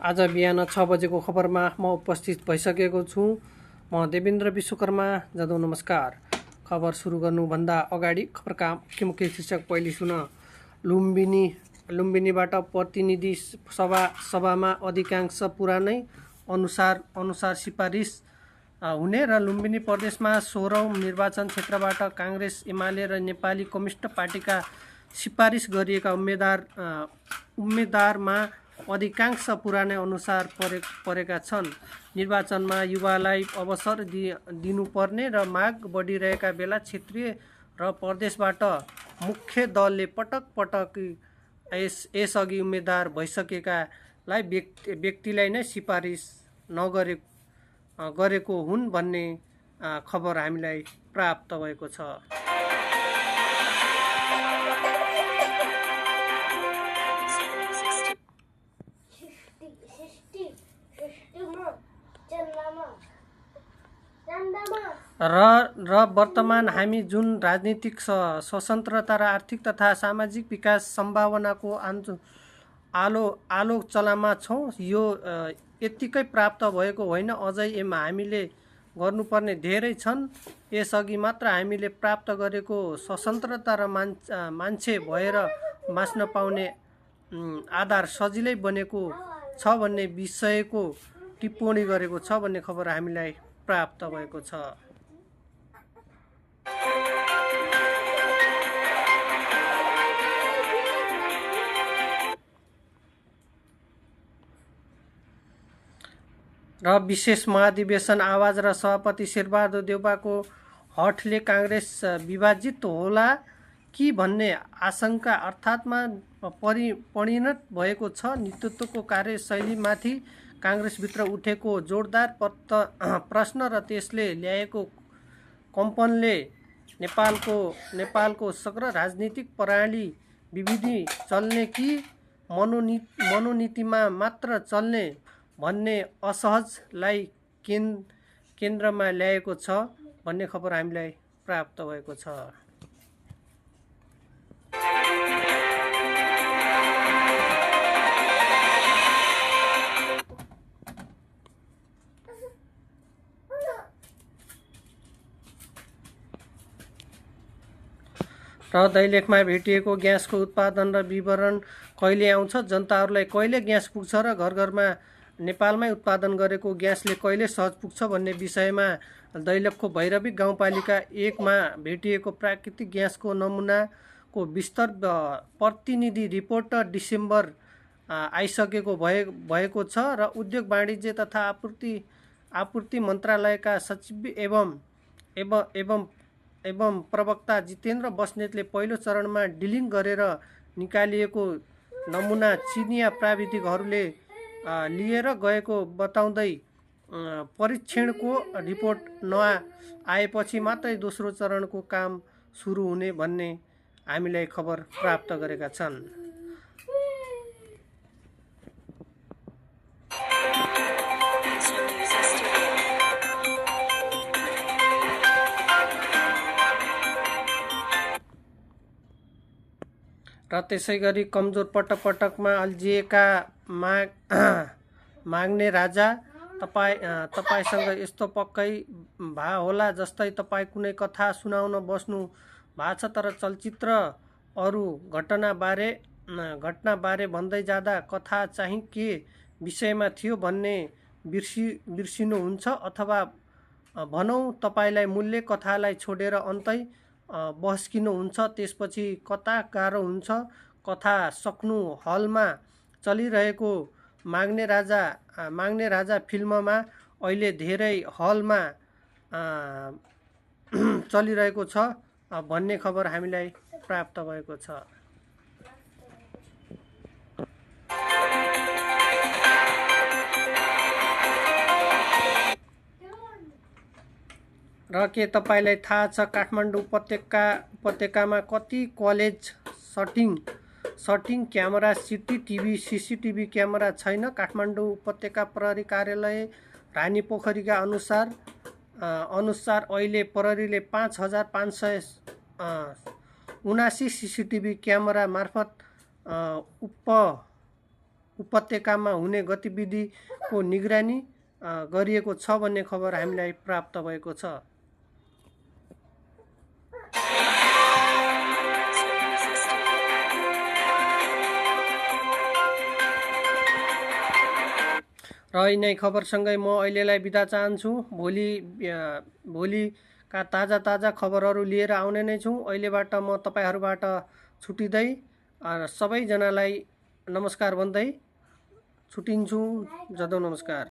आज बिहान 6 बजेको खबरमा म उपस्थित भइसकेको छु। म देवेन्द्र विश्वकर्मा जादव। नमस्कार। खबर सुरु गर्नुभन्दा अगाडि खबरका मुख्य शीर्षक पहिले सुन। लुम्बिनीबाट प्रतिनिधि सभामा अधिकांश पुरानै अनुसार सिफारिस हुने र लुम्बिनी प्रदेशमा 16औं निर्वाचन क्षेत्रबाट काङ्ग्रेस, एमाले र नेपाली कम्युनिस्ट पार्टीका सिफारिस गरिएका उम्मेदवारमा अधिकांश पुरानै अनुसार परेका छन्। निर्वाचनमा युवालाई अवसर दिनुपर्ने र माग बढिरहेका बेला क्षेत्रीय र प्रदेशबाट मुख्य दलले पटक यसअघि उम्मेदवार भइसकेकालाई व्यक्तिलाई नै सिफारिस गरेको हुन् भन्ने खबर हामीलाई प्राप्त भएको छ। र वर्तमान हामी जुन राजनीतिक स्वतन्त्रता र आर्थिक तथा सामाजिक विकास सम्भावनाको आलोचनामा छौँ। यो यत्तिकै प्राप्त भएको होइन, अझै हामीले गर्नुपर्ने धेरै छन्। यसअघि मात्र हामीले प्राप्त गरेको स्वतन्त्रता र मान्छे भएर बाँच्न पाउने आधार सजिलै बनेको छ भन्ने विषयको टिप्पणी गरेको छ भन्ने खबर हामीलाई प्राप्त भएको छ। र विशेष महाधिवेशन आवाज र सभापति शेरबहादुर देउवाको हठले काङ्ग्रेस विभाजित होला कि भन्ने आशंका अर्थात्मा परिणत भएको छ। नेतृत्वको कार्यशैलीमाथि काङ्ग्रेसभित्र उठेको जोरदार प्रश्न र त्यसले ल्याएको कम्पनले नेपालको समग्र राजनीतिक प्रणाली विविधि चल्ने कि मनोनीतिमा मात्र चल्ने भन्ने असहजलाई केन्द्रमा ल्याएको छ भन्ने खबर हामीलाई प्राप्त भएको छ। र दैलेखमा भेटिएको ग्यासको उत्पादन र विवरण कहिले आउँछ, जनताहरूलाई कहिले ग्यास पुग्छ र घरघरमा नेपालमै उत्पादन गरेको ग्यासले कहिले सहज पुग्छ भन्ने विषयमा दैलेखको भैरवी गाउँपालिका 1 मा भेटिएको प्राकृतिक ग्यासको नमुनाको विस्तार प्रतिनिधि रिपोर्ट डिसेम्बर आइसकेको भएको छ र उद्योग वाणिज्य तथा आपूर्ति मन्त्रालयका सचिव एवं प्रवक्ता जितेन्द्र बस्नेतले पहिलो चरणमा डिलिङ गरेर निकालिएको नमुना चिनिया प्राविधिकहरूले लिएर गएको बताउँदै परीक्षणको रिपोर्ट नआएपछि मात्रै दोस्रो चरणको काम सुरु हुने भन्ने हामीलाई खबर प्राप्त गरेका छन्। र त्यसै गरी कमजोर पटकमा अल्झिएका माग्ने राजा, तपाईसँग यस्तो पक्कै भा होला जस्तै तपाईँ कुनै कथा सुनाउन बस्नु भएको छ, तर चलचित्र अरू घटनाबारे भन्दै जाँदा कथा चाहिँ के विषयमा थियो भन्ने बिर्सिनुहुन्छ, अथवा भनौँ तपाईँलाई मूल्य कथालाई छोडेर अन्तै बस्किनुहुन्छ। त्यसपछि कता गाह्रो हुन्छ। कथा सक्नु हलमा चलिरहेको माग्ने राजा फिल्ममा अहिले धेरै हलमा चलिरहेको छ भन्ने खबर हामीलाई प्राप्त भएको छ। र के तपाईँलाई थाहा छ काठमाडौँ उपत्यकामा कति कलेज सटिङ क्यामेरा सीसीटिभी क्यामेरा छैन? काठमाडौँ उपत्यका प्रहरी कार्यालय रानीपोखरीका अनुसार अहिले प्रहरीले 5579 79 सीसीटिभी क्यामेरा मार्फत उपत्यकामा हुने गतिविधिको निगरानी गरिएको छ भन्ने खबर हामीलाई प्राप्त भएको छ। र यिनै खबरसँगै म अहिलेलाई बिदा चाहन्छु। भोलिका ताजा खबरहरू लिएर आउने नै छौँ। अहिलेबाट म तपाईँहरूबाट छुटिँदै सबैजनालाई नमस्कार भन्दै छुटिन्छु। जदौ नमस्कार।